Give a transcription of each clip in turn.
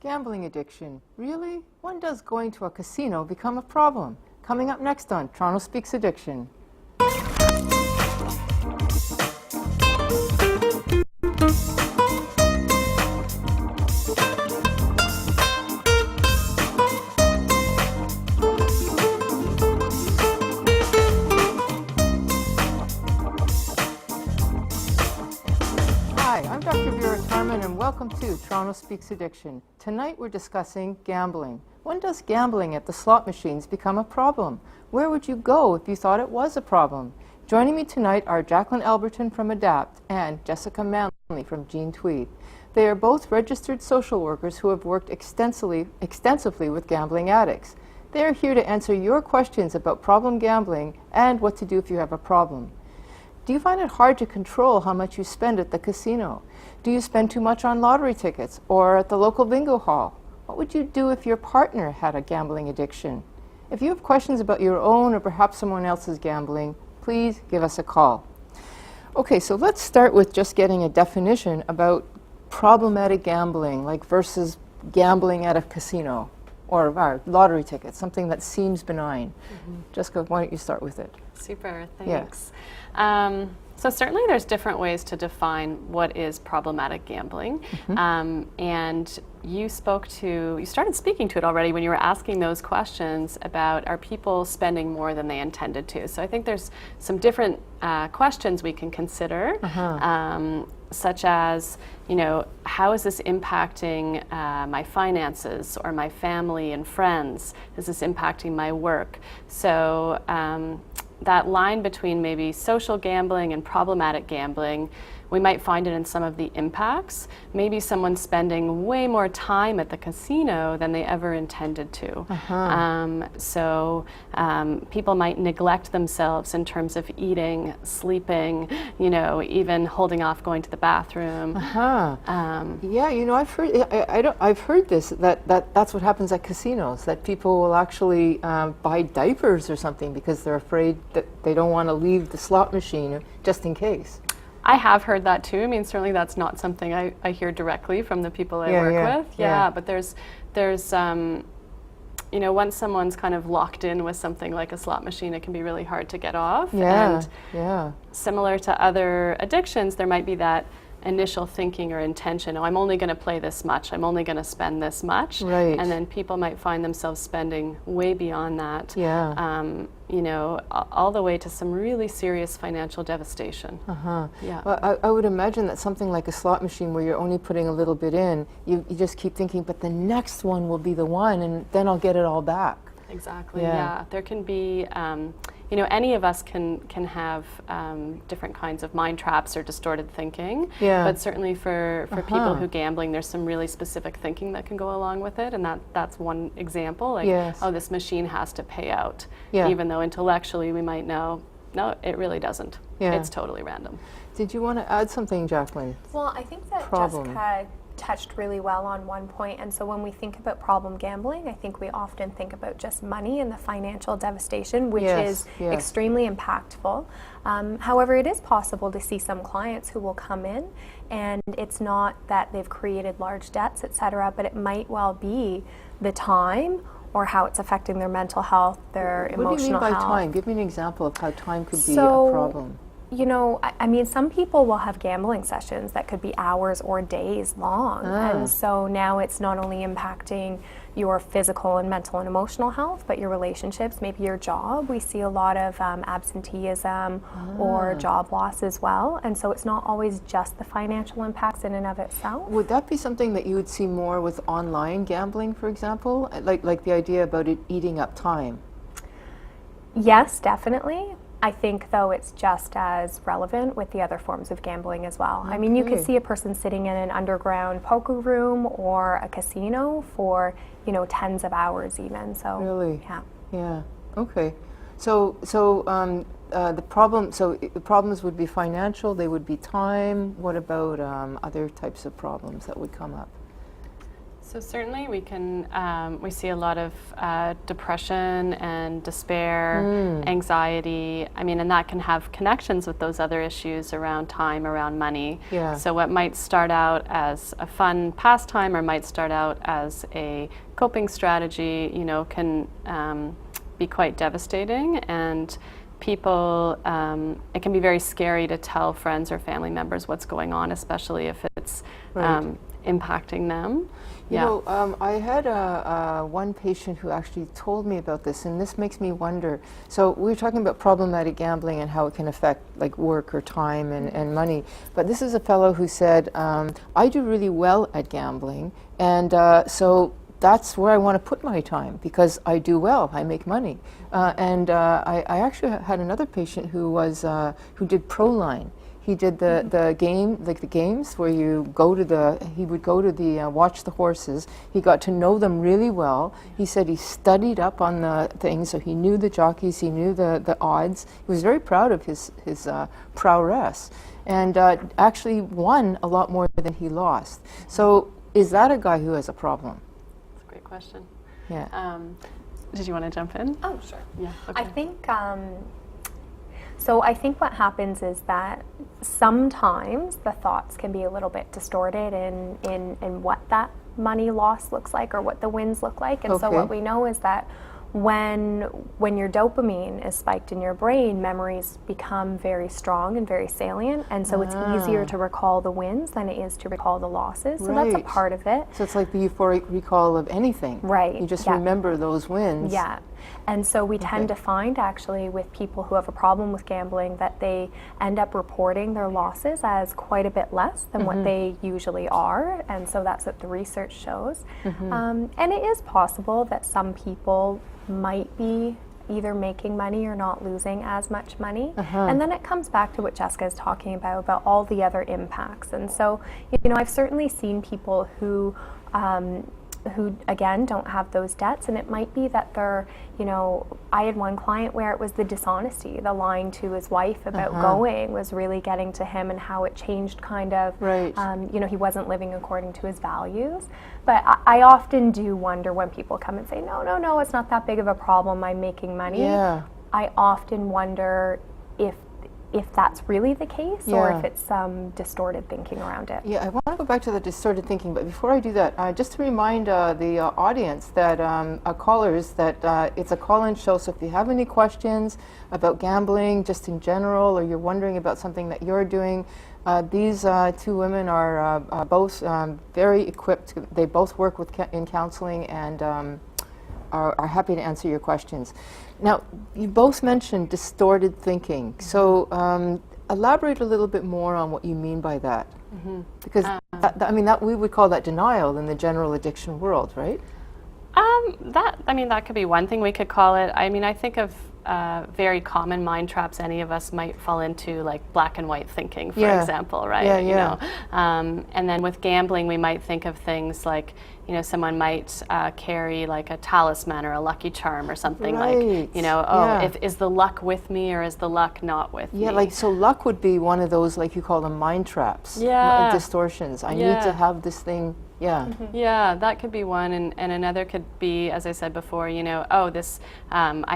Gambling addiction. Really? When does going to a casino become a problem? Coming up next on Toronto Speaks Addiction. Hi, I'm Dr. Vera Tarman and welcome to Toronto Speaks Addiction. Tonight we're discussing gambling. When does gambling at the slot machines become a problem? Where would you go if you thought it was a problem? Joining me tonight are Jackilyn Alberton from ADAPT and Jessica Manley from Jean Tweed. They are both registered social workers who have worked extensively with gambling addicts. They are here to answer your questions about problem gambling and what to do if you have a problem. Do you find it hard to control how much you spend at the casino? Do you spend too much on lottery tickets or at the local bingo hall? What would you do if your partner had a gambling addiction? If you have questions about your own or perhaps someone else's gambling, please give us a call. Okay, so let's start with just getting a definition about problematic gambling, like versus gambling at a casino or lottery tickets, something that seems benign. Jessica, why don't you start with it? Super, thanks. So certainly there's different ways to define what is problematic gambling. And you started speaking to it already when you were asking those questions about are people spending more than they intended to. So I think there's some different questions we can consider, such as, how is this impacting my finances or my family and friends? Is this impacting my work? So that line between maybe social gambling and problematic gambling, we might find it in some of the impacts. Maybe someone's spending way more time at the casino than they ever intended to. So people might neglect themselves in terms of eating, sleeping, even holding off going to the bathroom. I've heard. I've heard this that's what happens at casinos. That people will actually buy diapers or something because they're afraid that they don't want to leave the slot machine just in case. I have heard that too. I mean, certainly that's not something I hear directly from the people I work with. But there's once someone's kind of locked in with something like a slot machine, it can be really hard to get off. Similar to other addictions, there might be that initial thinking or intention, I'm only going to play this much, I'm only going to spend this much. And then people might find themselves spending way beyond that. All the way to some really serious financial devastation. Well, I would imagine that something like a slot machine where you're only putting a little bit in, you just keep thinking, but the next one will be the one, and then I'll get it all back. Exactly. There can be, any of us can have different kinds of mind traps or distorted thinking. But certainly for people who gambling, there's some really specific thinking that can go along with it, and that's one example. Like, oh, this machine has to pay out, even though intellectually we might know, no, it really doesn't. It's totally random. Did you want to add something, Jackilyn? Well, I think that Jessica touched really well on one point, and so when we think about problem gambling, I think we often think about just money and the financial devastation, which is extremely impactful. However, it is possible to see some clients who will come in and it's not that they've created large debts, etc., but it might well be the time or how it's affecting their mental health, their emotional health. What do you mean by time? Give me an example of how time could be a problem. I mean, some people will have gambling sessions that could be hours or days long. And so now it's not only impacting your physical and mental and emotional health, but your relationships, maybe your job. We see a lot of absenteeism or job loss as well. And so it's not always just the financial impacts in and of itself. Would that be something that you would see more with online gambling, for example? Like the idea about it eating up time? Yes, definitely. I think, though, it's just as relevant with the other forms of gambling as well. I mean, you could see a person sitting in an underground poker room or a casino for, tens of hours even. So really, okay. So the problems would be financial. They would be time. What about other types of problems that would come up? So certainly we see a lot of depression and despair, anxiety. I mean, and that can have connections with those other issues around time, around money. Yeah. So what might start out as a fun pastime or might start out as a coping strategy, can be quite devastating. And people, it can be very scary to tell friends or family members what's going on, especially if it's impacting them. I had one patient who actually told me about this, and this makes me wonder. So we were talking about problematic gambling and how it can affect like work or time and money. But this is a fellow who said, I do really well at gambling, and so that's where I want to put my time because I do well, I make money. I actually had another patient who did Proline. He did the games where you go to he would go to watch the horses. He got to know them really well. He said he studied up on the things, so he knew the jockeys, he knew the odds. He was very proud of his prowess, and actually won a lot more than he lost. So is that a guy who has a problem? That's a great question. Yeah. Did you want to jump in? Oh, sure. Yeah. Okay. I think I think what happens is that sometimes the thoughts can be a little bit distorted in what that money loss looks like or what the wins look like. And so what we know is that when your dopamine is spiked in your brain, memories become very strong and very salient, and so it's easier to recall the wins than it is to recall the losses. So that's a part of it. So it's like the euphoric recall of anything. Right. You just remember those wins. Yeah. And so we tend to find actually with people who have a problem with gambling that they end up reporting their losses as quite a bit less than what they usually are. And so that's what the research shows. And it is possible that some people might be either making money or not losing as much money. And then it comes back to what Jessica is talking about all the other impacts. And so, I've certainly seen people who again don't have those debts, and it might be that they're, I had one client where it was the dishonesty, the lying to his wife about going was really getting to him, and how it changed kind of, he wasn't living according to his values. But I often do wonder when people come and say, no, it's not that big of a problem, I'm making money. Yeah. I often wonder if that's really the case or if it's some distorted thinking around it. Yeah, I want to go back to the distorted thinking, but before I do that, just to remind the audience that callers that it's a call-in show, so if you have any questions about gambling just in general, or you're wondering about something that you're doing, these two women are both very equipped. They both work in counseling and are happy to answer your questions. Now, you both mentioned distorted thinking. So elaborate a little bit more on what you mean by that. Because, that we would call that denial in the general addiction world, right? That could be one thing we could call it. I think of very common mind traps any of us might fall into, like black and white thinking, for example, right? And then with gambling, we might think of things like, someone might carry like a talisman or a lucky charm or something is the luck with me or is the luck not with me? Yeah, so luck would be one of those, like you call them, mind traps, distortions. I need to have this thing. Yeah, that could be one, and another could be, as I said before, I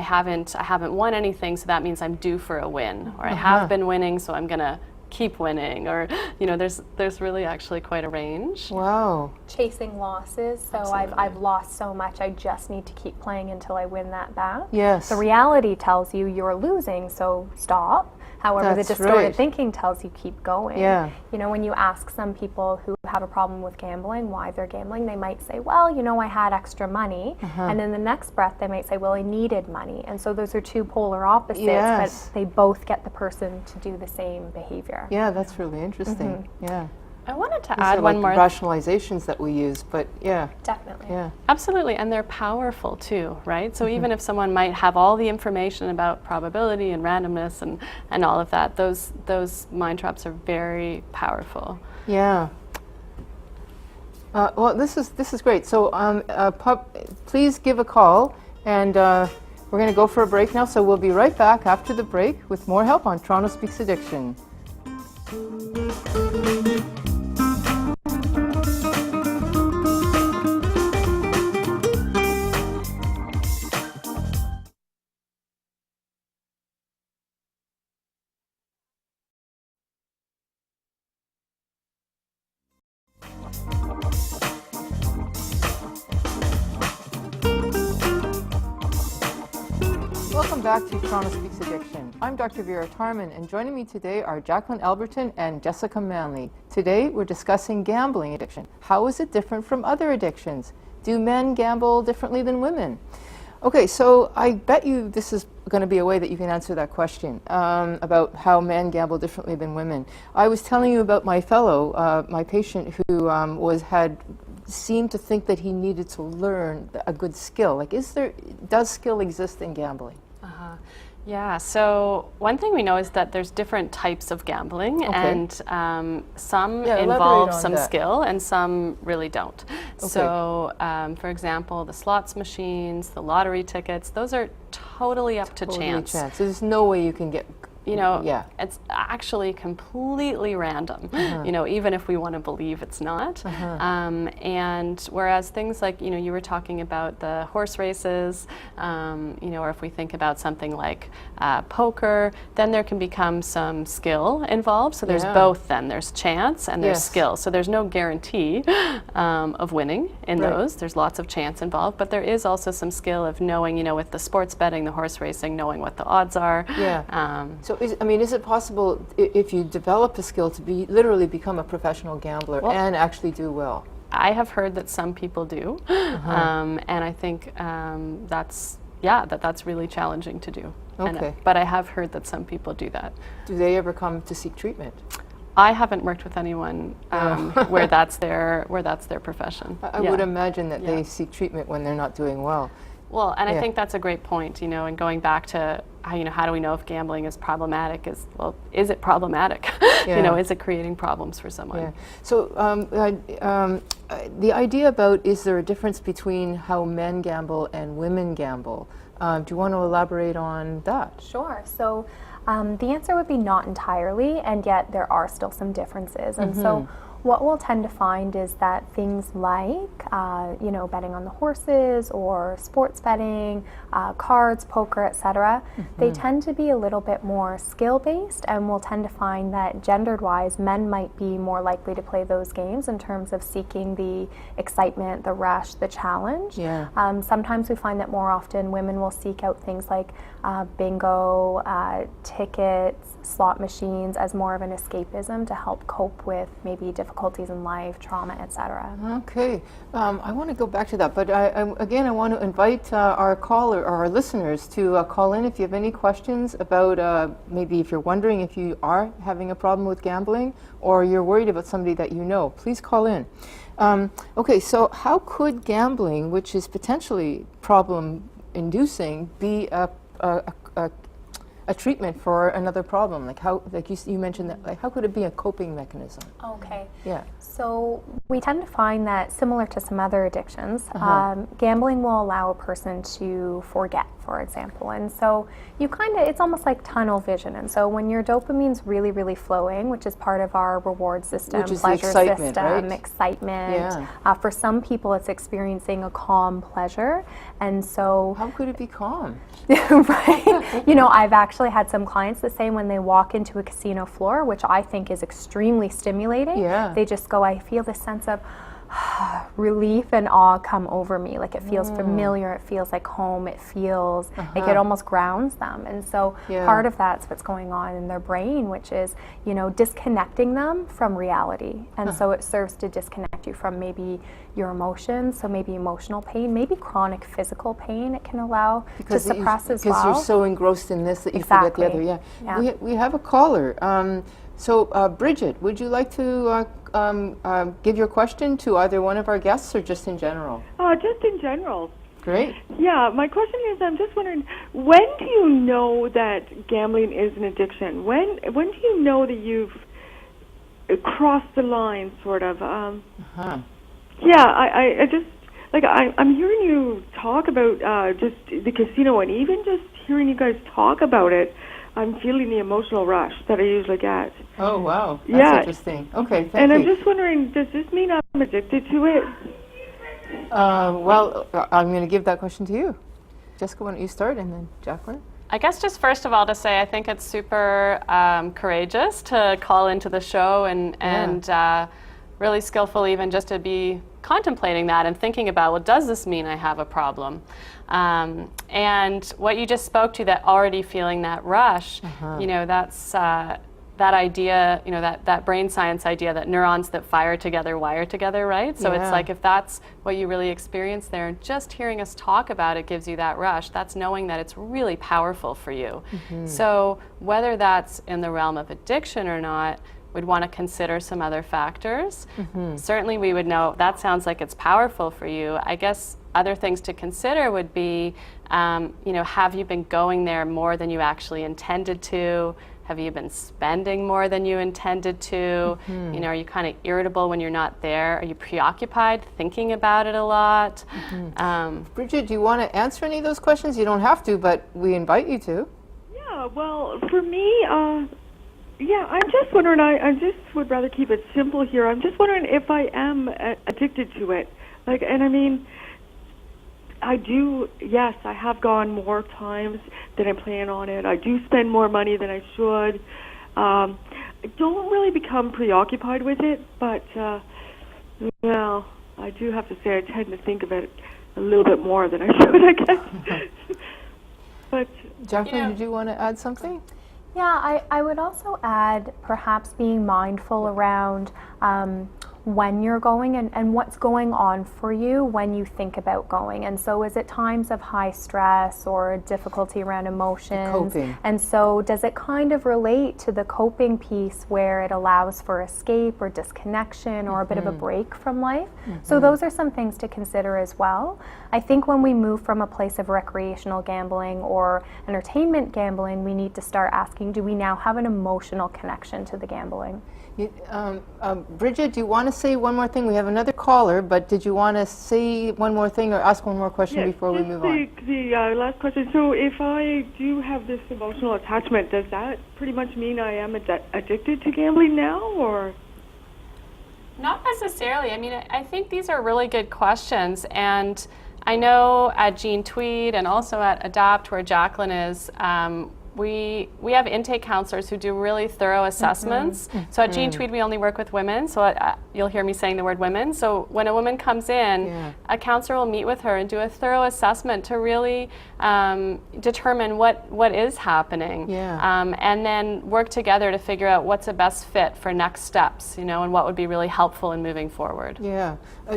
haven't won anything, so that means I'm due for a win, or I have been winning, so I'm gonna keep winning, or there's really actually quite a range. Wow. Chasing losses, so I've lost so much, I just need to keep playing until I win that back. Yes. The reality tells you you're losing, so stop. However, the distorted thinking tells you keep going. Yeah. When you ask some people who have a problem with gambling why they're gambling, they might say, well, I had extra money. And in the next breath, they might say, well, I needed money. And so those are two polar opposites, but they both get the person to do the same behavior. Yeah, that's really interesting. Yeah. I wanted to These add are one more. Rationalizations that we use, but Definitely. Yeah. Absolutely, and they're powerful too, right? So even if someone might have all the information about probability and randomness and all of that, those mind traps are very powerful. Yeah. Well, this is great. So please give a call, and we're going to go for a break now. So we'll be right back after the break with more help on Toronto Speaks Addiction. Welcome back to Toronto Speaks Addiction. I'm Dr. Vera Tarman, and joining me today are Jackilyn Alberton and Jessica Manley. Today we're discussing gambling addiction. How is it different from other addictions? Do men gamble differently than women? Okay, so I bet you this is going to be a way that you can answer that question about how men gamble differently than women. I was telling you about my fellow, my patient who seemed to think that he needed to learn a good skill. Like, does skill exist in gambling? Yeah, so one thing we know is that there's different types of gambling, and some involve some skill and some really don't. Okay. So, for example, the slots machines, the lottery tickets, those are totally up to chance. There's no way you can get... It's actually completely random, even if we want to believe it's not. And whereas things like, you were talking about the horse races, or if we think about something like poker, then there can become some skill involved. So there's both then. There's chance and there's skill. So there's no guarantee of winning in those. There's lots of chance involved, but there is also some skill of knowing, with the sports betting, the horse racing, knowing what the odds are. So is it possible if you develop a skill to literally become a professional gambler and actually do well? I have heard that some people do, and I think that's really challenging to do. Okay. But I have heard that some people do that. Do they ever come to seek treatment? I haven't worked with anyone where that's their profession. I would imagine that they seek treatment when they're not doing well. Well, and I think that's a great point, and going back to how do we know if gambling is problematic? Is it problematic? Is it creating problems for someone? Yeah. So the idea about, is there a difference between how men gamble and women gamble? Do you want to elaborate on that? Sure. So the answer would be not entirely, and yet there are still some differences. And so what we'll tend to find is that things like, betting on the horses or sports betting, cards, poker, etc., they tend to be a little bit more skill-based, and we'll tend to find that gendered-wise, men might be more likely to play those games in terms of seeking the excitement, the rush, the challenge. Sometimes we find that more often women will seek out things like bingo, tickets, slot machines as more of an escapism to help cope with maybe difficulties in life, trauma, etc. Okay, I want to go back to that, but I want to invite our caller or our listeners to call in if you have any questions about maybe if you're wondering if you are having a problem with gambling or you're worried about somebody that you know. Please call in. Okay, so how could gambling, which is potentially problem-inducing, be a treatment for another problem? Like you mentioned that, how could it be a coping mechanism? Okay. Yeah. So we tend to find that, similar to some other addictions, gambling will allow a person to forget, for example. And so it's almost like tunnel vision. And so when your dopamine's really, really flowing, which is part of our reward system, which is pleasure excitement, system, right? excitement. For some people, it's experiencing a calm pleasure. And so... How could it be calm? Right. I've actually had some clients that say when they walk into a casino floor, which I think is extremely stimulating, they just go, I feel this sense of relief and awe come over me. Like, it feels familiar, it feels like home, it feels like it almost grounds them. And so part of that's what's going on in their brain, which is, disconnecting them from reality. And so it serves to disconnect you from maybe your emotions, so maybe emotional pain, maybe chronic physical pain it can allow to suppress as well. Because you're so engrossed in this that you forget the other. We have a caller. Bridget, would you like to give your question to either one of our guests or just in general? Just in general. Great. Yeah, my question is, I'm just wondering, when do you know that gambling is an addiction? When do you know that you've crossed the line, sort of? Yeah, I just, I'm hearing you talk about just the casino, and even just hearing you guys talk about it, I'm feeling the emotional rush that I usually get. Oh, wow. That's interesting. Okay, thank you. And I'm just wondering, does this mean I'm addicted to it? Well, I'm going to give that question to you. Jessica, why don't you start, and then Jackilyn? I guess just first of all to say I think it's super courageous to call into the show and really skillful even just to be contemplating that and thinking about, well, does this mean I have a problem? And what you just spoke to, that already feeling that rush, you know, that's that idea, you know, that brain science idea that neurons that fire together wire together, right? So it's like, if that's what you really experience there, and just hearing us talk about it gives you that rush, that's knowing that it's really powerful for you. So whether that's in the realm of addiction or not, we'd want to consider some other factors. Certainly we would know that sounds like it's powerful for you. I guess other things to consider would be, you know, have you been going there more than you actually intended to? Have you been spending more than you intended to? You know, are you kind of irritable when you're not there? Are you preoccupied, thinking about it a lot? Bridget, do you want to answer any of those questions? You don't have to, but we invite you to. Yeah, well, for me, yeah, I'm just wondering, I just would rather keep it simple here. I'm just wondering if I am addicted to it. Like, and I mean, I do, yes, I have gone more times than I plan on it. I do spend more money than I should. I don't really become preoccupied with it, but, well, I do have to say I tend to think of it a little bit more than I should, I guess. But, Jackilyn, did you want to add something? Yeah, I would also add perhaps being mindful around when you're going and what's going on for you when you think about going. And so is it times of high stress or difficulty around emotions? Coping. And so does it kind of relate to the coping piece where it allows for escape or disconnection or a bit of a break from life? So those are some things to consider as well. I think when we move from a place of recreational gambling or entertainment gambling, we need to start asking, do we now have an emotional connection to the gambling? Bridget, do you want to say one more thing? We have another caller, but did you want to say one more thing or ask one more question before we move on? The last question. So if I do have this emotional attachment, does that pretty much mean I am addicted to gambling now, or? Not necessarily. I mean, I think these are really good questions, and I know at Gene Tweed and also at Adapt, where Jackilyn is, we have intake counselors who do really thorough assessments. So at Gene Tweed, we only work with women. So you'll hear me saying the word women. So when a woman comes in, a counselor will meet with her and do a thorough assessment to really determine what is happening, and then work together to figure out what's the best fit for next steps, you know, and what would be really helpful in moving forward.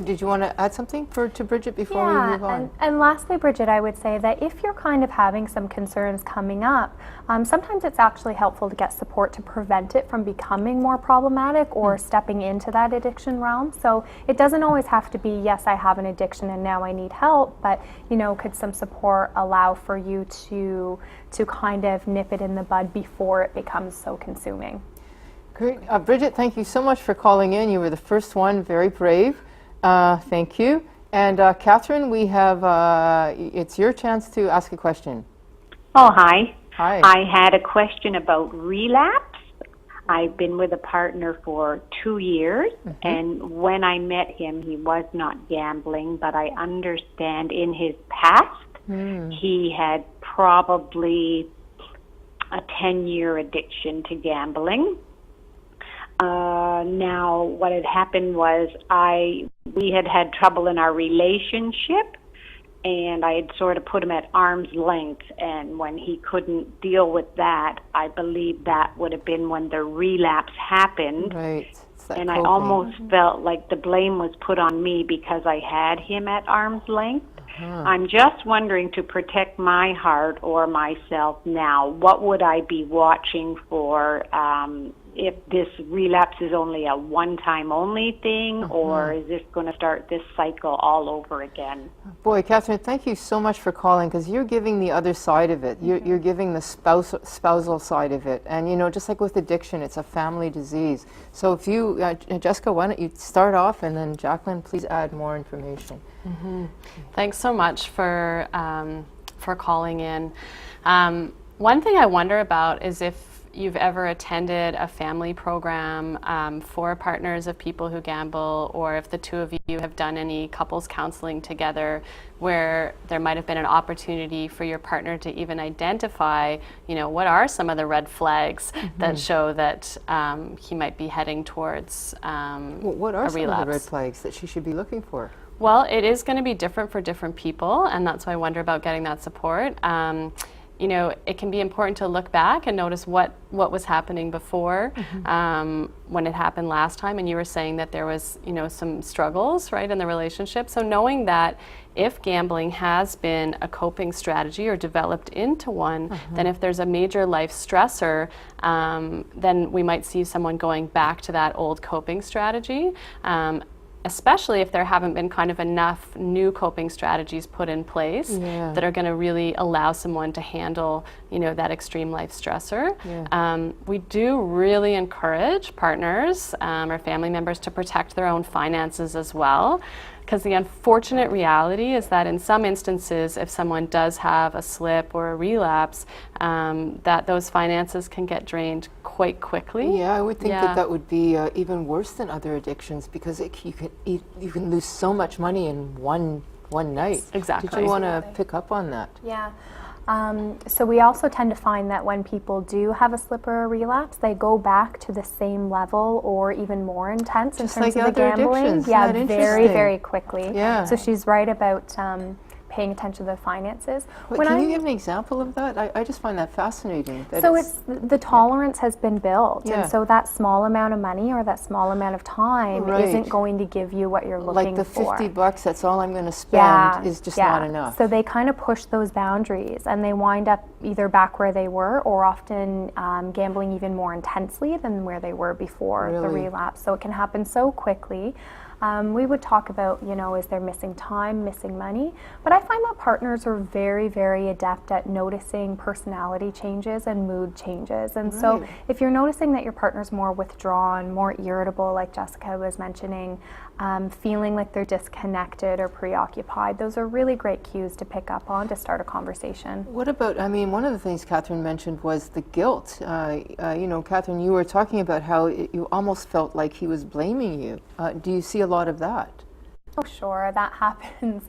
Did you want to add something to Bridget before we move on? And lastly, Bridget, I would say that if you're kind of having some concerns coming up, sometimes it's actually helpful to get support to prevent it from becoming more problematic or stepping into that addiction realm. So it doesn't always have to be, yes, I have an addiction and now I need help, but, you know, could some support allow for you to kind of nip it in the bud before it becomes so consuming? Great. Bridget, thank you so much for calling in. You were the first one, very brave. Thank you. And Catherine, we have, it's your chance to ask a question. Oh, hi. Hi. I had a question about relapse. I've been with a partner for 2 years, and when I met him, he was not gambling, but I understand in his past, he had probably a 10-year addiction to gambling. Now, what had happened was we had trouble in our relationship, and I had sort of put him at arm's length, and when he couldn't deal with that, I believe that would have been when the relapse happened. Right. And I almost felt like the blame was put on me because I had him at arm's length. I'm just wondering, to protect my heart or myself now, what would I be watching for if this relapse is only a one-time only thing, or is this going to start this cycle all over again? Boy, Catherine, thank you so much for calling, because you're giving the other side of it. You're giving the spousal side of it. And, you know, just like with addiction, it's a family disease. So if you, Jessica, why don't you start off, and then Jackilyn, please add more information. Thanks so much for calling in. One thing I wonder about is if you've ever attended a family program for partners of people who gamble, or if the two of you have done any couples counseling together where there might have been an opportunity for your partner to even identify, what are some of the red flags that show that he might be heading towards what are a some relapse. of the red flags that she should be looking for? Well, it is going to be different for different people, and that's why I wonder about getting that support. It can be important to look back and notice what was happening before when it happened last time. And you were saying that there was, some struggles, right, in the relationship. So knowing that if gambling has been a coping strategy or developed into one, then if there's a major life stressor, then we might see someone going back to that old coping strategy. Especially if there haven't been kind of enough new coping strategies put in place that are going to really allow someone to handle, that extreme life stressor. We do really encourage partners or family members to protect their own finances as well. Because the unfortunate reality is that in some instances, if someone does have a slip or a relapse, that those finances can get drained quite quickly. Yeah, I would think that would be even worse than other addictions, because you can lose so much money in one night. Exactly. Did you want to pick up on that? Yeah. So we also tend to find that when people do have a slip or a relapse, they go back to the same level or even more intense Just in terms like of the other gambling. addictions. Yeah, Isn't that very, interesting? very quickly. Yeah. So she's right about paying attention to the finances. Can you give an example of that? I just find that fascinating. So it's the tolerance has been built, Yeah. and so that small amount of money or that small amount of time isn't going to give you what you're looking for. Like the $50, that's all I'm going to spend, is just not enough. So they kind of push those boundaries, and they wind up either back where they were, or often gambling even more intensely than where they were before the relapse. So it can happen so quickly. We would talk about, is there missing time, missing money? But I find that partners are very, very adept at noticing personality changes and mood changes. And so if you're noticing that your partner's more withdrawn, more irritable, like Jessica was mentioning, feeling like they're disconnected or preoccupied, those are really great cues to pick up on to start a conversation. What about, one of the things Catherine mentioned was the guilt. Catherine, you were talking about how you almost felt like he was blaming you. Do you see a lot of that? Oh, sure, that happens,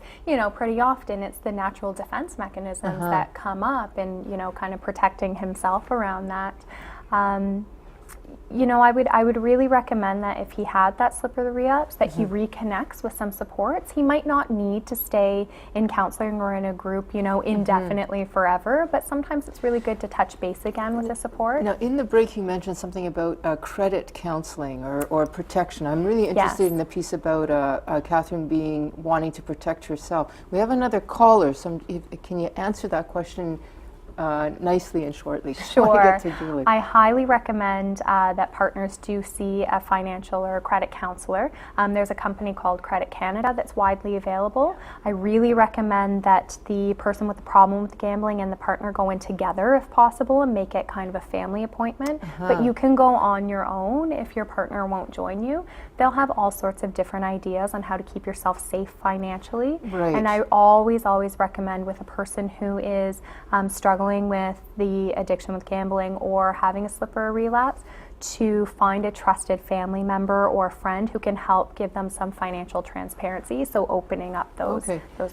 pretty often. It's the natural defense mechanisms that come up, and, kind of protecting himself around that. I would really recommend that if he had that slip or the relapse, that he reconnects with some supports. He might not need to stay in counseling or in a group, indefinitely forever, but sometimes it's really good to touch base again with the support. Now, in the break, you mentioned something about credit counseling or protection. I'm really interested in the piece about Catherine wanting to protect herself. We have another caller. Can you answer that question nicely and shortly? Sure. I highly recommend that partners do see a financial or a credit counselor. There's a company called Credit Canada that's widely available. I really recommend that the person with the problem with gambling and the partner go in together if possible and make it kind of a family appointment. But you can go on your own if your partner won't join you. They'll have all sorts of different ideas on how to keep yourself safe financially. And I always recommend with a person who is struggling with the addiction with gambling or having a slip or a relapse to find a trusted family member or friend who can help give them some financial transparency, so opening up those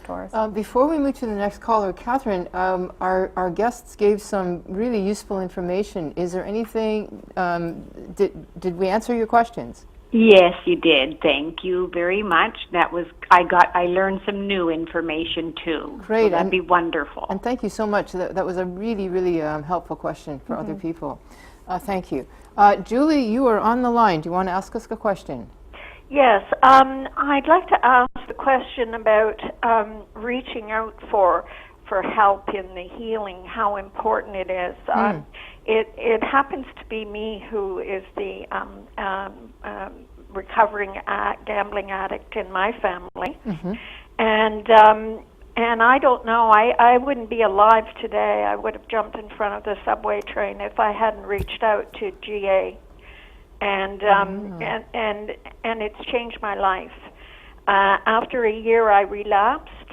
doors. Before we move to the next caller, Catherine, our guests gave some really useful information. Is there anything, did we answer your questions? Yes, you did. Thank you very much. I learned some new information too. Great. So that'd be wonderful. And thank you so much. That was a really, really helpful question for other people. Thank you. Julie, you are on the line. Do you want to ask us a question? Yes. I'd like to ask the question about reaching out for help in the healing, how important it is. It happens to be me who is the recovering gambling addict in my family, and I don't know. I wouldn't be alive today. I would have jumped in front of the subway train if I hadn't reached out to GA, and it's changed my life. After a year, I relapsed.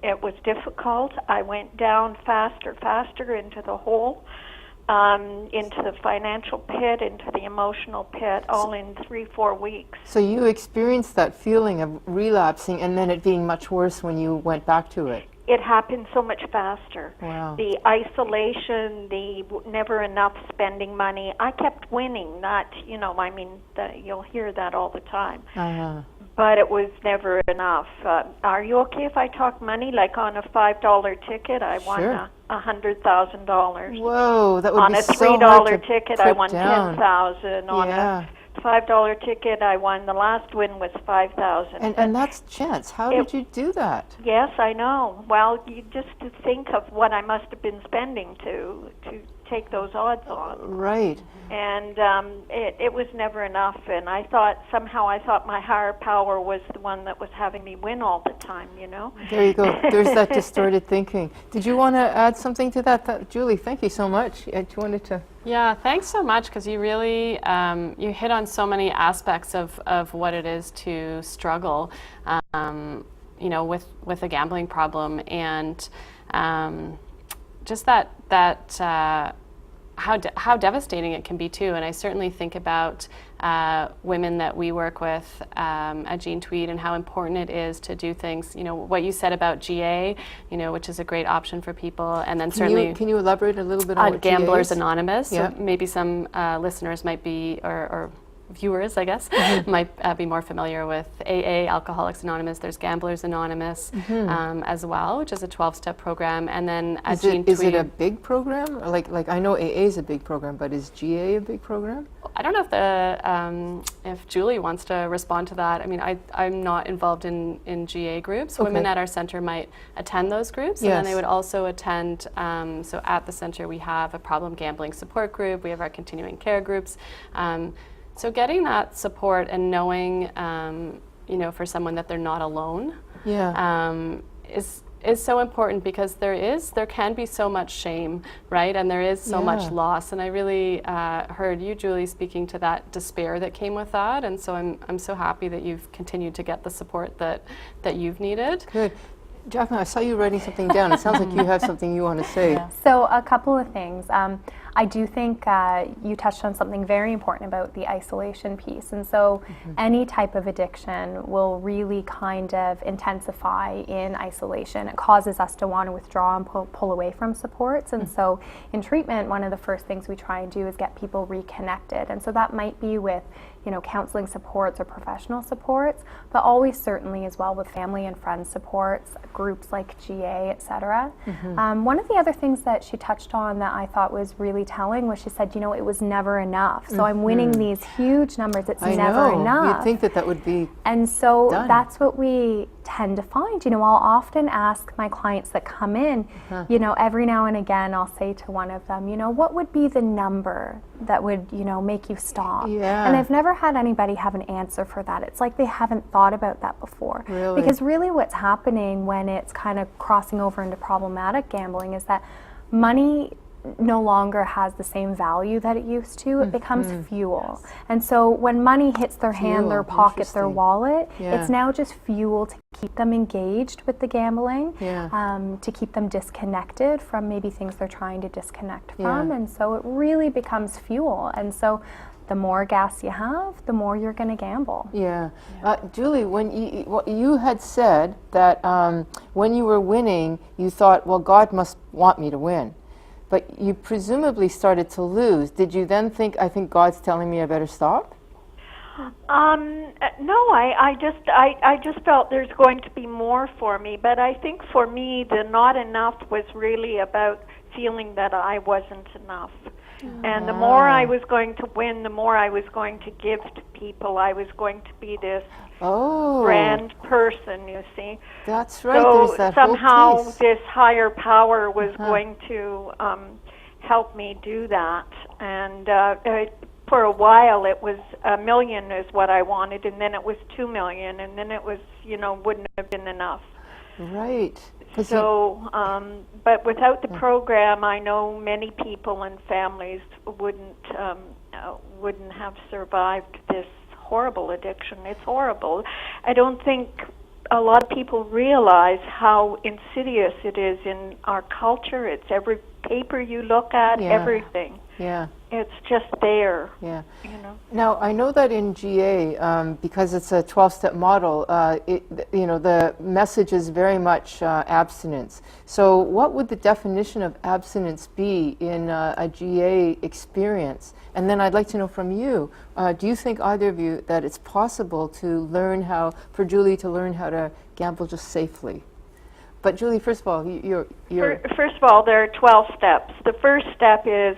It was difficult. I went down faster into the hole. into the financial pit, into the emotional pit, all in 3-4 weeks. So you experienced that feeling of relapsing and then it being much worse when you went back to it. It happened so much faster. Wow. The isolation, the never enough spending money. I kept winning, not, you'll hear that all the time. Uh-huh. But it was never enough. Are you okay if I talk money? Like on a $5 ticket, I won Sure. $100,000. Whoa, that would On be a so hard to $3 ticket, put I won down. $10,000. On Yeah. a $5 ticket, I won. The last win was $5,000. And that's chance. How did you do that? Yes, I know. Well, you just to think of what I must have been spending to take those odds on. Right. And it was never enough. And I thought my higher power was the one that was having me win all the time. There you go. There's that distorted thinking. Did you want to add something to that? Julie, thank you so much. You wanted to. Yeah, thanks so much, because you really you hit on so many aspects of what it is to struggle, with a gambling problem, and just that how devastating it can be too. And I certainly think about women that we work with at Jean Tweed and how important it is to do things. What you said about GA, which is a great option for people, and then certainly Can you elaborate a little bit on what Gamblers GA is? Anonymous. Yeah. So maybe some listeners might be or viewers, I guess, might be more familiar with AA, Alcoholics Anonymous. There's Gamblers Anonymous as well, which is a 12-step program. And then at Jean Tweed, is it a big program? Like I know AA is a big program, but is GA a big program? I don't know if Julie wants to respond to that. I mean, I'm not involved in GA groups. Okay. Women at our center might attend those groups, and then they would also attend. So at the center, we have a problem gambling support group. We have our continuing care groups. So getting that support and knowing, for someone that they're not alone, is so important, because there can be so much shame, right? And there is so much loss. And I really heard you, Julie, speaking to that despair that came with that. And so I'm so happy that you've continued to get the support that you've needed. Good. Jackilyn, I saw you writing something down. It sounds like you have something you want to say. Yeah. So a couple of things. I do think you touched on something very important about the isolation piece. And so any type of addiction will really kind of intensify in isolation. It causes us to want to withdraw and pull away from supports. And so in treatment, one of the first things we try and do is get people reconnected. And so that might be with counseling supports or professional supports, but always certainly as well with family and friends supports, groups like GA, etc. One of the other things that she touched on that I thought was really telling was she said, it was never enough. So I'm winning these huge numbers. It's never enough. You'd think that would be And so done. That's what we tend to find. I'll often ask my clients that come in, every now and again I'll say to one of them, what would be the number that would, make you stop? Yeah. And I've never had anybody have an answer for that. It's like they haven't thought about that before. Really? Because really what's happening when it's kind of crossing over into problematic gambling is that money no longer has the same value that it used to. It becomes fuel. And so when money hits their hand, their pocket, their wallet, it's now just fuel to keep them engaged with the gambling, to keep them disconnected from maybe things they're trying to disconnect from. And so it really becomes fuel. And so the more gas you have, the more you're going to gamble. Julie, when you had said that when you were winning, you thought, well, God must want me to win. But you presumably started to lose. Did you then think, I think God's telling me I better stop? No, I just felt there's going to be more for me. But I think for me, the not enough was really about feeling that I wasn't enough. And the more I was going to win, the more I was going to give to people. I was going to be this grand person, you see. That's right. So there's that somehow whole piece. this higher power was going to help me do that. And for a while it was $1 million is what I wanted, and then it was $2 million, and then it was, wouldn't have been enough. Right. So, but without the program, I know many people and families wouldn't have survived this horrible addiction. It's horrible. I don't think a lot of people realize how insidious it is in our culture. It's every paper you look at, everything. Yeah. It's just there. Yeah. You know. Now, I know that in GA, because it's a 12-step model, the message is very much abstinence. So what would the definition of abstinence be in a GA experience? And then I'd like to know from you, do you think, either of you, that it's possible to learn for Julie to learn how to gamble just safely? But Julie, first of all, First of all, there are 12 steps. The first step is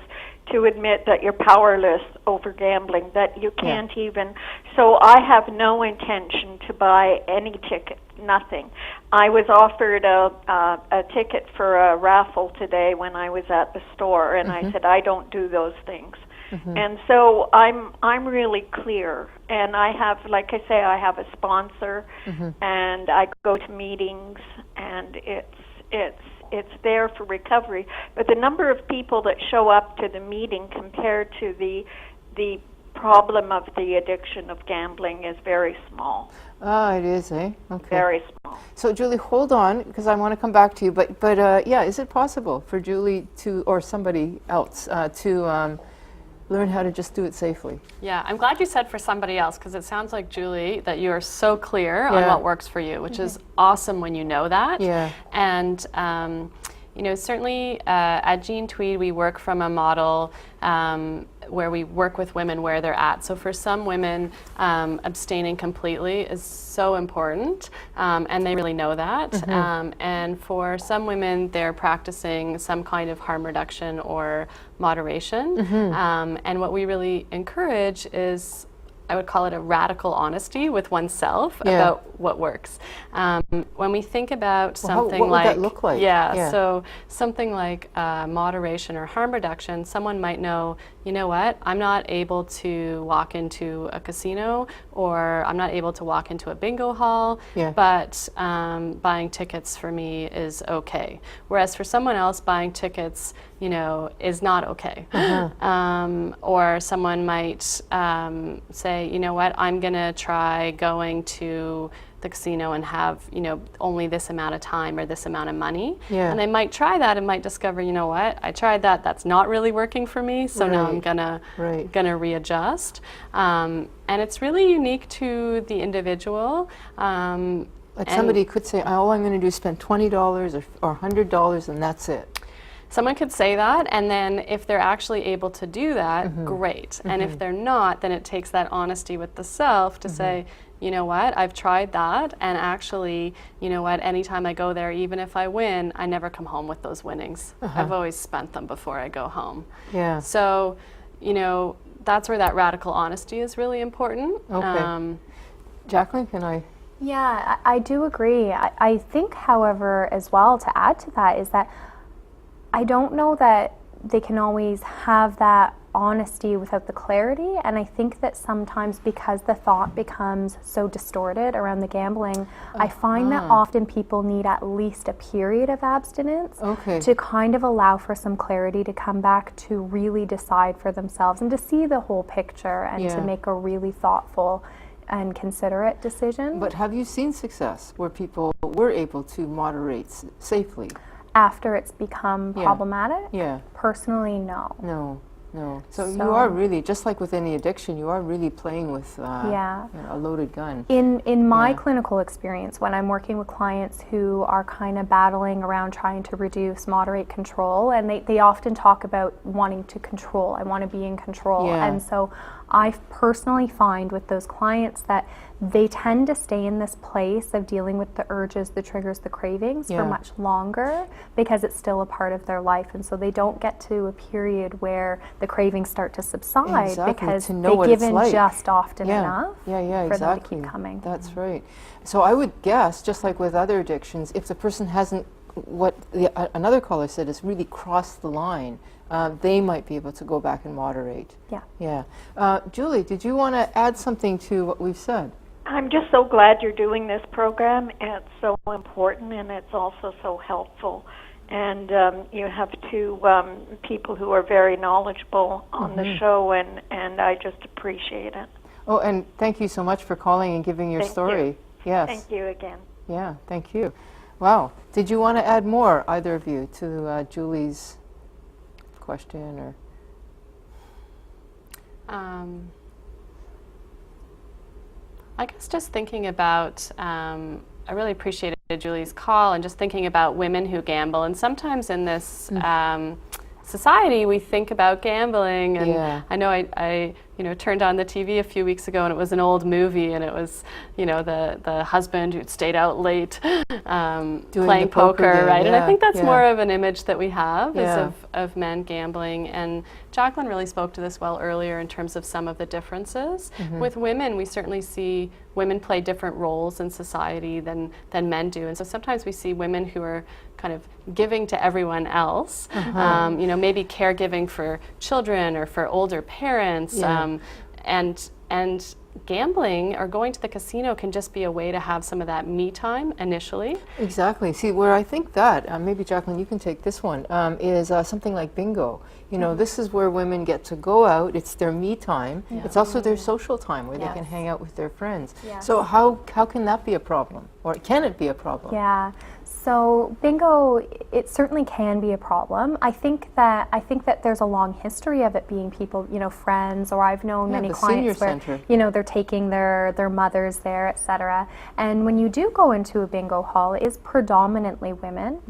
to admit that you're powerless over gambling, that you can't even. So I have no intention to buy any ticket, nothing. I was offered a ticket for a raffle today when I was at the store, and I said, I don't do those things. And so I'm really clear, and I have, like I say, I have a sponsor, and I go to meetings, and it's there for recovery. But the number of people that show up to the meeting compared to the problem of the addiction of gambling is very small. Ah, it is, eh? Okay. Very small. So Julie, hold on, because I want to come back to you. But is it possible for Julie or somebody else to learn how to just do it safely? Yeah, I'm glad you said for somebody else, because it sounds like, Julie, that you are so clear on what works for you, which is awesome when you know that. Yeah. And certainly at Gene Tweed, we work from a model where we work with women where they're at. So for some women, abstaining completely is so important, and they really know that. And for some women, they're practicing some kind of harm reduction or moderation. And what we really encourage is, I would call it a radical honesty with oneself about what works. When we think about something what would that look like? So something like moderation or harm reduction, someone might know, you know what, I'm not able to walk into a casino, or I'm not able to walk into a bingo hall, but buying tickets for me is okay. Whereas for someone else, buying tickets, is not okay. Or someone might say, you know what, I'm gonna try going to the casino and have, only this amount of time or this amount of money. And they might try that and might discover, you know what, I tried that, that's not really working for me, so now I'm gonna readjust. And it's really unique to the individual. Like somebody could say, all I'm going to do is spend $20 or $100 and that's it. Someone could say that, and then if they're actually able to do that, great. And if they're not, then it takes that honesty with the self to say, you know what, I've tried that, and actually, you know what, anytime I go there, even if I win, I never come home with those winnings. I've always spent them before I go home. So, that's where that radical honesty is really important. Jackilyn, can I? Yeah, I do agree. I think, however, as well, to add to that, is that I don't know that they can always have that honesty without the clarity, and I think that sometimes because the thought becomes so distorted around the gambling, I find that often people need at least a period of abstinence to kind of allow for some clarity to come back to really decide for themselves and to see the whole picture and to make a really thoughtful and considerate decision. But have you seen success where people were able to moderate safely? After it's become problematic? Personally, no. No. So you are really, just like with any addiction, you are really playing with a loaded gun. In my clinical experience, when I'm working with clients who are kind of battling around trying to reduce, moderate, control, and they often talk about wanting to control, I want to be in control. And so I personally find with those clients that they tend to stay in this place of dealing with the urges, the triggers, the cravings for much longer because it's still a part of their life. And so they don't get to a period where the cravings start to subside because they've given just often enough for them to keep coming. That's right. So I would guess, just like with other addictions, if the person hasn't, what another caller said, is really crossed the line, they might be able to go back and moderate. Julie, did you want to add something to what we've said? I'm just so glad you're doing this program. It's so important, and it's also so helpful. And you have two people who are very knowledgeable on the show, and I just appreciate it. Oh, and thank you so much for calling and giving your story. You. Yes. Thank you again. Yeah, thank you. Wow. Did you want to add more, either of you, to Julie's question? Or I guess just thinking about, I really appreciated Julie's call, and just thinking about women who gamble. And sometimes in this society, we think about gambling. And I know I turned on the TV a few weeks ago, and it was an old movie, and it was, the husband who'd stayed out late playing poker, right? And I think that's more of an image that we have is of men gambling. And Jackilyn really spoke to this well earlier in terms of some of the differences. With women, we certainly see women play different roles in society than men do. And so sometimes we see women who are kind of giving to everyone else, maybe caregiving for children or for older parents, and gambling or going to the casino can just be a way to have some of that me time initially. Exactly. See, where I think that, maybe Jackilyn, you can take this one, is something like bingo. This is where women get to go out. It's their me time. It's also their social time where they can hang out with their friends. So how can that be a problem? Or can it be a problem? Yeah. So bingo, it certainly can be a problem. I think that there's a long history of it being people, friends, or I've known many clients where, they're taking their mothers there, etc. And when you do go into a bingo hall, it is predominantly women.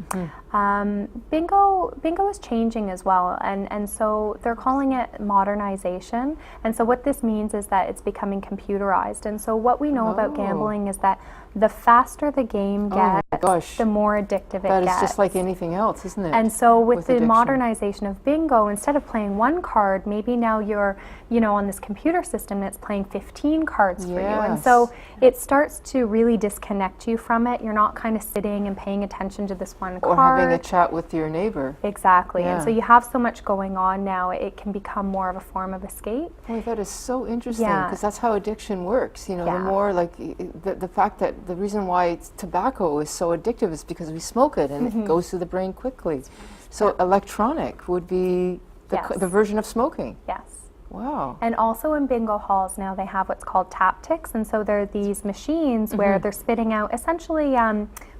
Bingo is changing as well, and so they're calling it modernization. And so what this means is that it's becoming computerized. And so what we know about gambling is that the faster the game gets, the more addictive it gets. That is just like anything else, isn't it? And so with the modernization of bingo, instead of playing one card, maybe now you're, on this computer system that's playing 15 cards for you. And so it starts to really disconnect you from it. You're not kind of sitting and paying attention to this one card. Or having a chat with your neighbor. Exactly. And so you have so much going on now, it can become more of a form of escape. Boy, that is so interesting, because that's how addiction works. The more, like, the fact that the reason why tobacco is so addictive is because we smoke it and it goes through the brain quickly. So electronic would be the version of smoking. Yes. Wow. And also in bingo halls now they have what's called taptics, and so they're these machines where they're spitting out essentially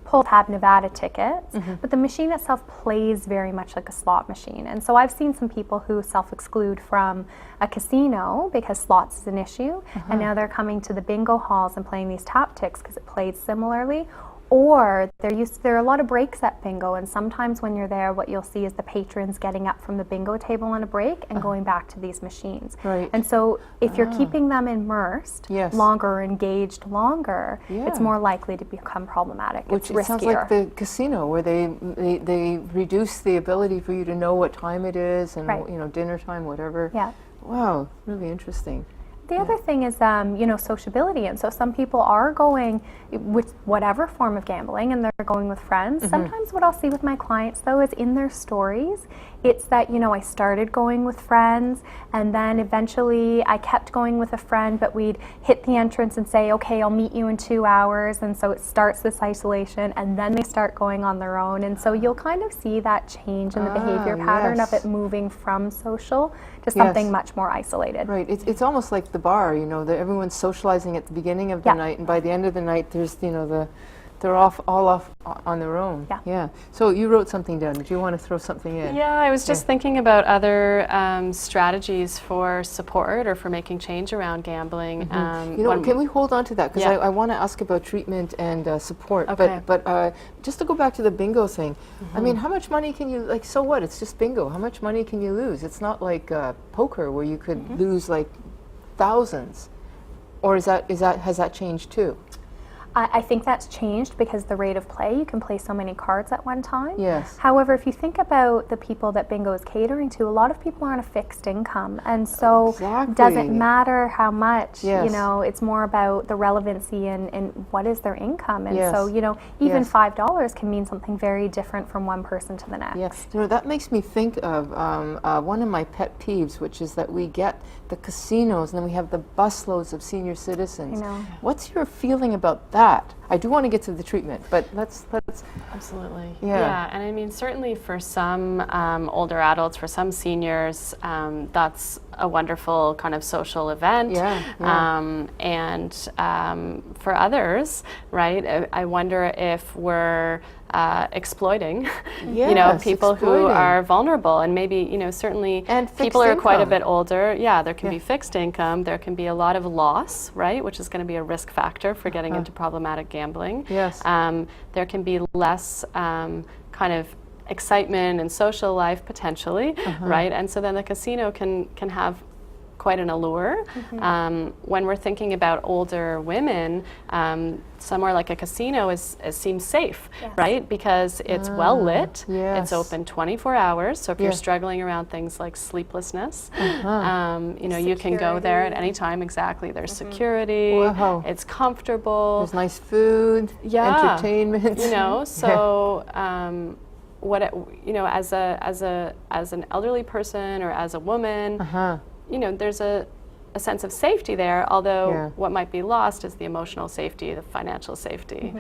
pull-tab Nevada tickets, but the machine itself plays very much like a slot machine. And so I've seen some people who self-exclude from a casino because slots is an issue, and now they're coming to the bingo halls and playing these taptics because it plays similarly. Or there are a lot of breaks at bingo, and sometimes when you're there, what you'll see is the patrons getting up from the bingo table on a break and going back to these machines. Right. And so if you're keeping them immersed longer or engaged longer, it's more likely to become problematic. Which it's riskier. Sounds like the casino, where they reduce the ability for you to know what time it is and dinner time, whatever. Yeah. Wow, really interesting. The other thing is, sociability. And so some people are going with whatever form of gambling and they're going with friends. Sometimes what I'll see with my clients, though, is in their stories, it's that, I started going with friends and then eventually I kept going with a friend, but we'd hit the entrance and say, okay, I'll meet you in 2 hours. And so it starts this isolation, and then they start going on their own. And so you'll kind of see that change in the behavior pattern of it moving from social to something much more isolated. Right. It's almost like the bar, everyone's socializing at the beginning of the night, and by the end of the night, there's, they're all off on their own. Yeah. So you wrote something down. Did you want to throw something in? Yeah, I was just thinking about other strategies for support or for making change around gambling. Can we hold on to that? Because I want to ask about treatment and support. Okay. But just to go back to the bingo thing, I mean, how much money can you, so what? It's just bingo. How much money can you lose? It's not like poker where you could lose like thousands. Or has that changed too? I think that's changed because the rate of play, you can play so many cards at one time. Yes. However, if you think about the people that bingo is catering to, a lot of people are on a fixed income. And so it doesn't matter how much, it's more about the relevancy and what is their income. And so, even $5 can mean something very different from one person to the next. Yes. That makes me think of one of my pet peeves, which is that we get the casinos and then we have the busloads of senior citizens. I know. What's your feeling about that? I do want to get to the treatment, but let's Absolutely. Yeah. And I mean, certainly for some older adults, for some seniors, that's a wonderful kind of social event. And for others, right, I wonder if we're exploiting, people who are vulnerable, and maybe, certainly people who are quite a bit older. There can be fixed income, there can be a lot of loss, right, which is going to be a risk factor for getting into problematic gambling. There can be less kind of excitement and social life potentially, right, and so then the casino can have quite an allure. When we're thinking about older women, somewhere like a casino seems safe, right? Because it's well lit, it's open 24 hours, so if you're struggling around things like sleeplessness, you can go there at any time. Exactly. There's security, it's comfortable. There's nice food, entertainment. So as an elderly person or as a woman, there's a sense of safety there, although what might be lost is the emotional safety, the financial safety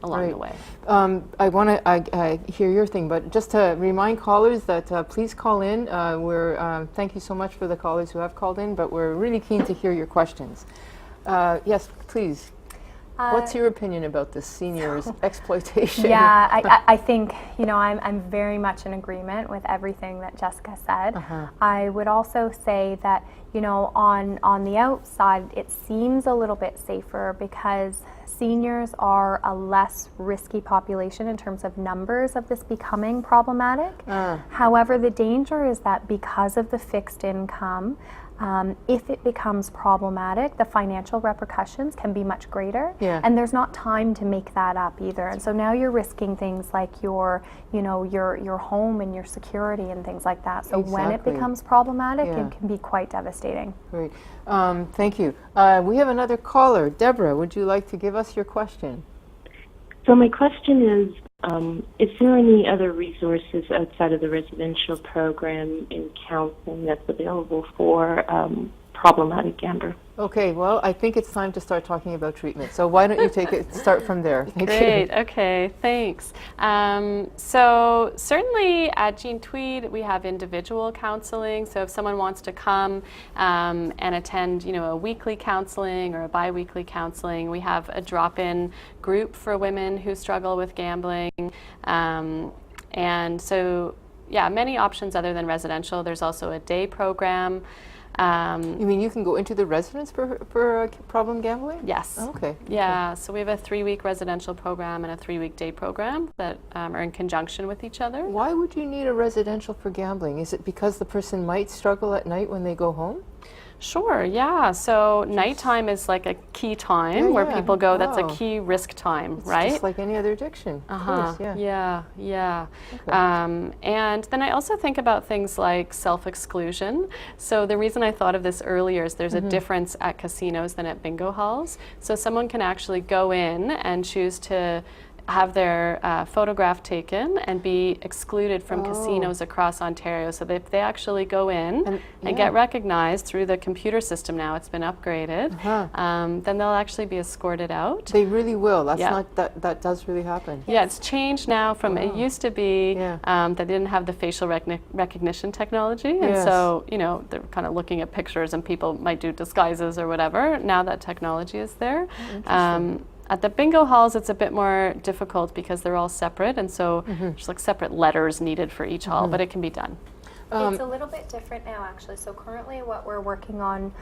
along the way. I want to hear your thing, but just to remind callers that please call in. Thank you so much for the callers who have called in, but we're really keen to hear your questions. Yes, please. What's your opinion about the seniors' exploitation? I think, I'm very much in agreement with everything that Jessica said. I would also say that, on the outside, it seems a little bit safer because seniors are a less risky population in terms of numbers of this becoming problematic. However, the danger is that because of the fixed income, if it becomes problematic, the financial repercussions can be much greater, and there's not time to make that up either. And so now you're risking things like your home and your security and things like that. So when it becomes problematic, it can be quite devastating. Great. Thank you. We have another caller. Deborah, would you like to give us your question? So my question is there any other resources outside of the residential program in counseling that's available for problematic gambler? Okay, well, I think it's time to start talking about treatment. So why don't you start from there? Great, okay, thanks. So certainly at Jean Tweed, we have individual counseling. So if someone wants to come and attend, a weekly counseling or a bi-weekly counseling, we have a drop-in group for women who struggle with gambling. And so, many options other than residential. There's also a day program. You mean you can go into the residence for problem gambling? Yes. Okay. Yeah, so we have a 3-week residential program and a 3-week day program that are in conjunction with each other. Why would you need a residential for gambling? Is it because the person might struggle at night when they go home? Sure, yeah. So nighttime is like a key time where people go. That's a key risk time, right? Just like any other addiction. Of course, Yeah. Okay. And then I also think about things like self-exclusion. So the reason I thought of this earlier is there's a difference at casinos than at bingo halls. So someone can actually go in and choose to have their photograph taken and be excluded from casinos across Ontario. So if they actually go in and get recognized through the computer system now, it's been upgraded, then they'll actually be escorted out. They really will. That's not that does really happen. Yeah, it's changed now from it used to be that they didn't have the facial recognition technology, and so they're kind of looking at pictures and people might do disguises or whatever. Now that technology is there. At the bingo halls, it's a bit more difficult because they're all separate, and so there's like separate letters needed for each hall, but it can be done. It's a little bit different now, actually. So currently what we're working on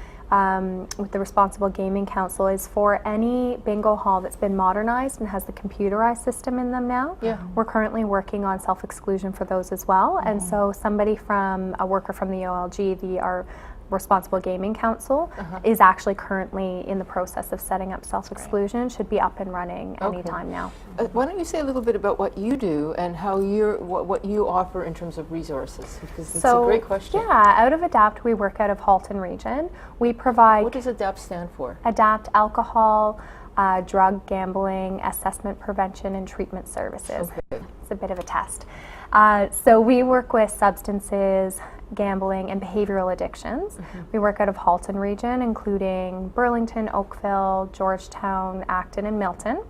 with the Responsible Gaming Council is for any bingo hall that's been modernized and has the computerized system in them now. We're currently working on self-exclusion for those as well. And so a worker from the OLG, our Responsible Gaming Council, is actually currently in the process of setting up self-exclusion. Should be up and running anytime now. Why don't you say a little bit about what you do and how what you offer in terms of resources? Because it's a great question. Yeah, out of ADAPT, we work out of Halton Region. We provide... What does ADAPT stand for? ADAPT, alcohol, drug, gambling, assessment, prevention, and treatment services. It's a bit of a test. So we work with substances, gambling, and behavioral addictions. We work out of Halton Region, including Burlington, Oakville, Georgetown, Acton, and Milton.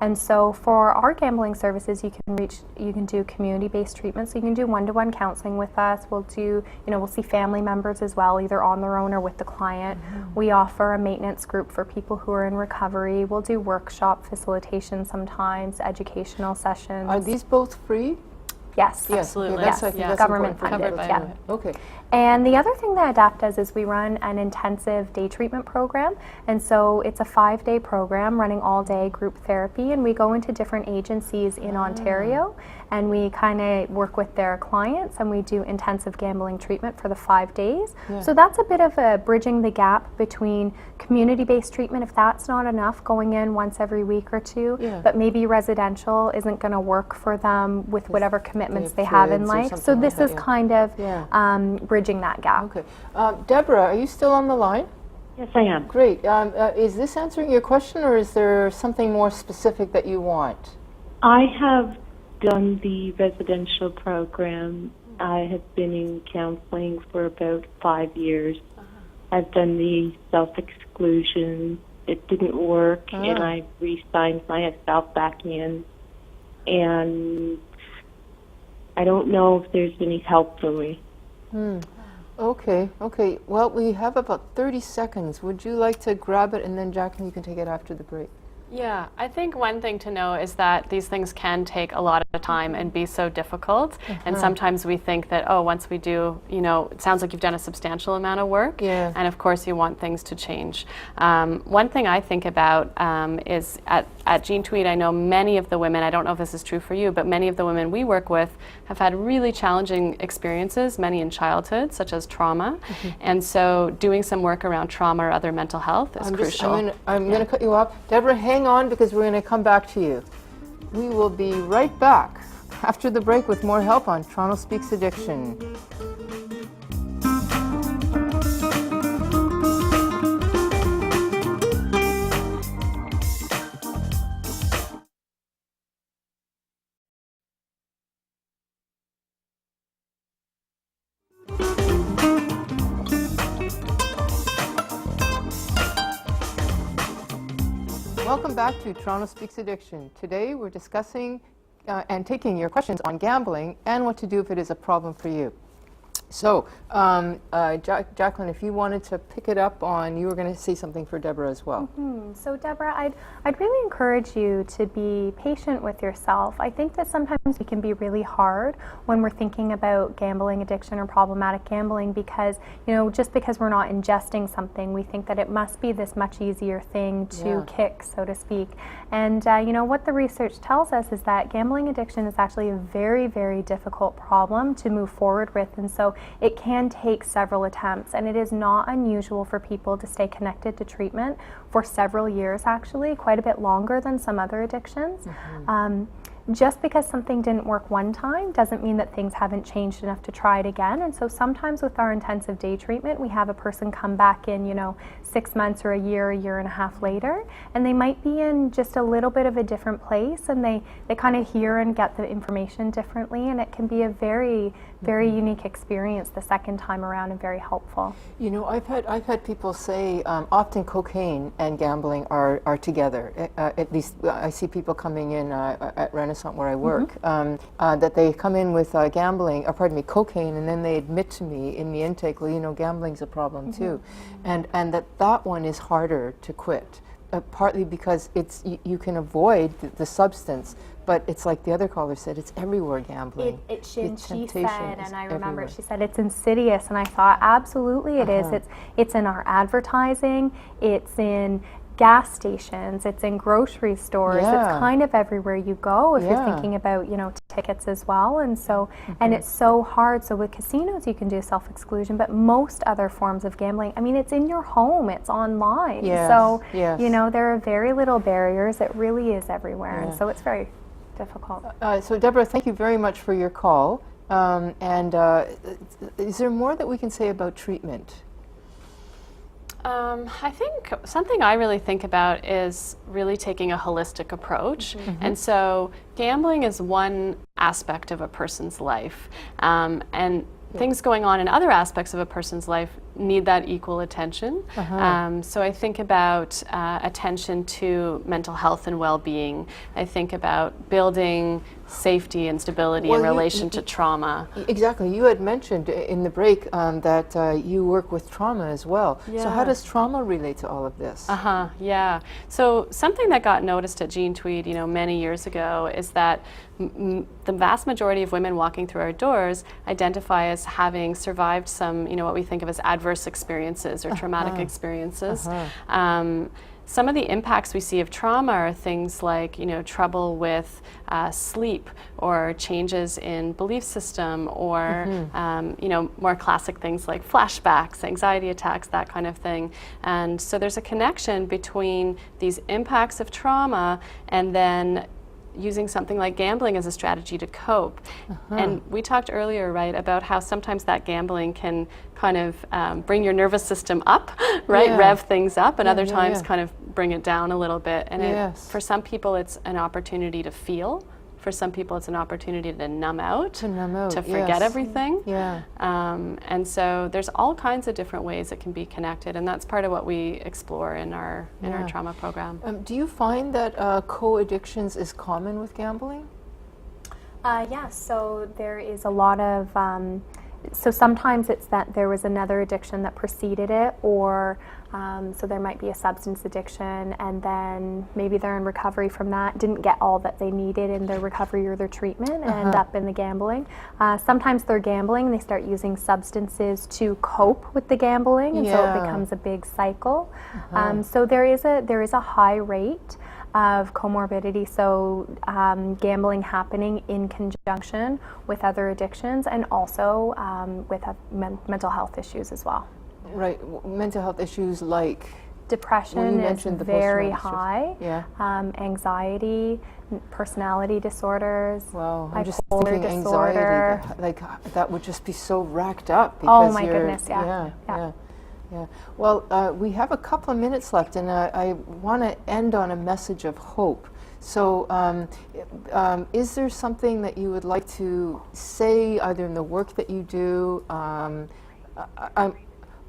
And so for our gambling services, you can do community-based treatment. So you can do one-to-one counseling with us. We'll do, we'll see family members as well, either on their own or with the client. We offer a maintenance group for people who are in recovery. We'll do workshop facilitation sometimes, educational sessions. Are these both free? Yes, absolutely. Yeah, that's government covered funded. by Okay. And the other thing that ADAPT does is we run an intensive day treatment program. And so it's a 5-day program running all day group therapy. And we go into different agencies in Ontario and we kind of work with their clients and we do intensive gambling treatment for the 5 days. Yeah. So that's a bit of a bridging the gap between community-based treatment, if that's not enough, going in once every week or two, but maybe residential isn't going to work for them with whatever commitments they have in life. So this is kind of bridging that gap. Okay. Deborah, are you still on the line? Yes, I am. Great. Is this answering your question, or is there something more specific that you want? I have done the residential program. I have been in counseling for about 5 years. I've done the self-exclusion. It didn't work, and I re-signed myself back in. And I don't know if there's any help for me. Okay. Well, we have about 30 seconds. Would you like to grab it, and then Jackilyn, you can take it after the break? Yeah, I think one thing to know is that these things can take a lot of time and be so difficult. And sometimes we think that, once we do, it sounds like you've done a substantial amount of work. Yeah. And of course you want things to change. One thing I think about is at Jean Tweed, I know many of the women, I don't know if this is true for you, but many of the women we work with have had really challenging experiences, many in childhood, such as trauma. And so doing some work around trauma or other mental health is crucial. I'm going to cut you off. Deborah, hang on, because we're going to come back to you. We will be right back after the break with more help on Toronto Speaks Addiction. Welcome back to Toronto Speaks Addiction. Today we're discussing and taking your questions on gambling and what to do if it is a problem for you. So, Jackilyn, if you wanted to pick it up on, you were going to say something for Deborah as well. So, Deborah, I'd really encourage you to be patient with yourself. I think that sometimes it can be really hard when we're thinking about gambling addiction or problematic gambling because, just because we're not ingesting something, we think that it must be this much easier thing to kick, so to speak. And, what the research tells us is that gambling addiction is actually a very, very difficult problem to move forward with. And so it can take several attempts, and it is not unusual for people to stay connected to treatment for several years, actually, quite a bit longer than some other addictions. Just because something didn't work one time doesn't mean that things haven't changed enough to try it again. And so sometimes with our intensive day treatment, we have a person come back in, 6 months or a year and a half later, and they might be in just a little bit of a different place, and they kind of hear and get the information differently, and it can be a very, very unique experience the second time around and very helpful. I've had people say often cocaine and gambling are together. At least I see people coming in at Renaissance where I work, that they come in with cocaine, and then they admit to me in the intake, gambling's a problem too, and that one is harder to quit. Partly because you can avoid the substance, but it's like the other caller said, it's everywhere, gambling. She said, and I remember she said it's insidious, and I thought absolutely it is. It's in our advertising, it's in gas stations, it's in grocery stores, it's kind of everywhere you go if you're thinking about, tickets as well. And so, and it's so hard. So with casinos, you can do self-exclusion, but most other forms of gambling, it's in your home, it's online. So, there are very little barriers. It really is everywhere. And so it's very difficult. So Deborah, thank you very much for your call. Is there more that we can say about treatment? I think something I really think about is really taking a holistic approach. And so gambling is one aspect of a person's life. And things going on in other aspects of a person's life need that equal attention. So I think about attention to mental health and well-being. I think about building safety and stability in relation to trauma. Exactly. You had mentioned in the break that you work with trauma as well. So how does trauma relate to all of this? Yeah. So something that got noticed at Jean Tweed, many years ago is that the vast majority of women walking through our doors identify as having survived some, what we think of as adverse experiences or traumatic experiences. Some of the impacts we see of trauma are things like, trouble with sleep or changes in belief system or, more classic things like flashbacks, anxiety attacks, that kind of thing. And so there's a connection between these impacts of trauma and then using something like gambling as a strategy to cope. And we talked earlier, right, about how sometimes that gambling can kind of bring your nervous system up, right, rev things up, and other times kind of bring it down a little bit. And for some people it's an opportunity to feel. For some people it's an opportunity to numb out, to forget everything. And so there's all kinds of different ways it can be connected, and that's part of what we explore in our trauma program. Do you find that co-addictions is common with gambling? Yes, so there is a lot of, so sometimes it's that there was another addiction that preceded it, or so there might be a substance addiction and then maybe they're in recovery from that, didn't get all that they needed in their recovery or their treatment and end up in the gambling. Sometimes they're gambling and they start using substances to cope with the gambling, and so it becomes a big cycle. So there is a high rate of comorbidity, so gambling happening in conjunction with other addictions and also with mental health issues as well. Right, mental health issues like? Depression is very high, anxiety, personality disorders, Well, I'm just bipolar thinking disorder. Anxiety, like that would just be so racked up. Because oh my goodness, yeah. Well, we have a couple of minutes left, and I want to end on a message of hope. So is there something that you would like to say, either in the work that you do?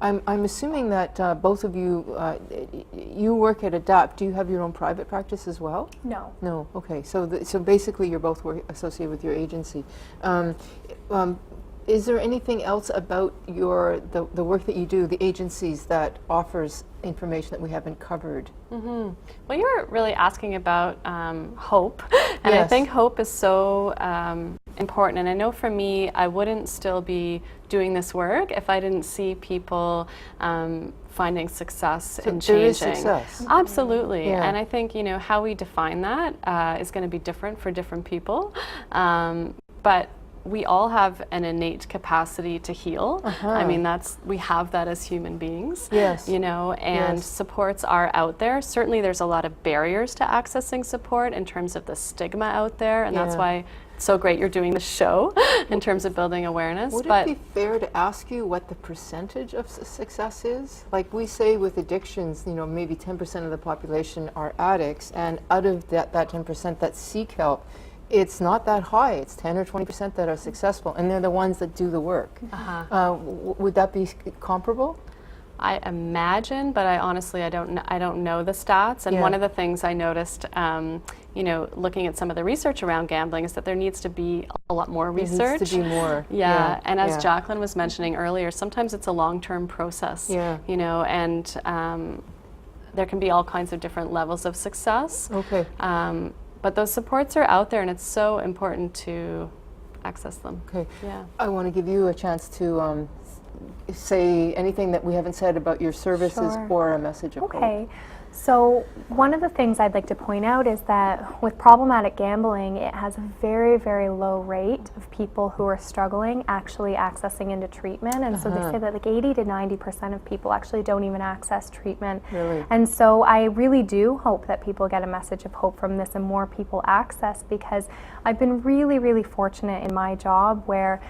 I'm assuming that both of you, you work at ADAPT. Do you have your own private practice as well? No. No, okay. So basically you're both associated with your agency. Is there anything else about the work that you do, the agencies, that offers information that we haven't covered? Well, you're really asking about hope, and I think hope is so important. And I know for me, I wouldn't still be doing this work if I didn't see people finding success and changing. There is success. Absolutely. And I think how we define that is going to be different for different people. But we all have an innate capacity to heal. I mean, we have that as human beings. And supports are out there. Certainly there's a lot of barriers to accessing support in terms of the stigma out there, and that's why it's so great you're doing the show in terms of building awareness. Would it be fair to ask you what the percentage of success is? Like we say with addictions, maybe 10% of the population are addicts, and out of that 10% that seek help, it's not that high. It's 10 or 20% that are successful, and they're the ones that do the work. Would that be comparable? I imagine, but I honestly don't know the stats. And one of the things I noticed, looking at some of the research around gambling, is that there needs to be a lot more research. Needs to be more. And as Jackilyn was mentioning earlier, sometimes it's a long-term process. And there can be all kinds of different levels of success. But those supports are out there, and it's so important to access them. I want to give you a chance to say anything that we haven't said about your services or a message of hope. So one of the things I'd like to point out is that with problematic gambling, it has a very, very low rate of people who are struggling actually accessing into treatment. And so they say that like 80 to 90% of people actually don't even access treatment. And so I really do hope that people get a message of hope from this and more people access, because I've been really, really fortunate in my job where,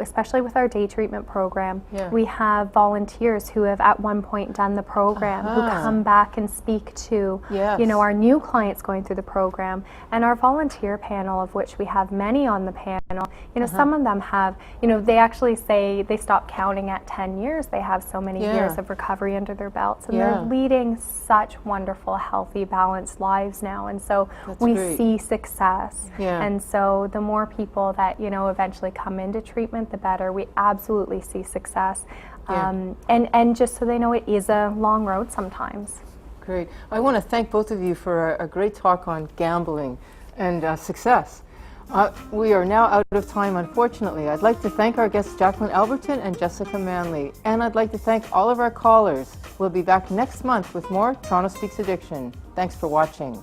especially with our day treatment program, we have volunteers who have at one point done the program, who come back and speak to, Yes. you know, our new clients going through the program, and our volunteer panel, of which we have many on the panel. You know, some of them have, you know, they actually say they stop counting at 10 years. They have so many years of recovery under their belts, and they're leading such wonderful, healthy, balanced lives now. And so we see success. And so the more people that, you know, eventually come into treatment, the better. We absolutely see success. And just so they know, it is a long road sometimes. Great. I want to thank both of you for a great talk on gambling and success. We are now out of time, unfortunately. I'd like to thank our guests Jackilyn Alberton and Jessica Manley. And I'd like to thank all of our callers. We'll be back next month with more Toronto Speaks Addiction. Thanks for watching.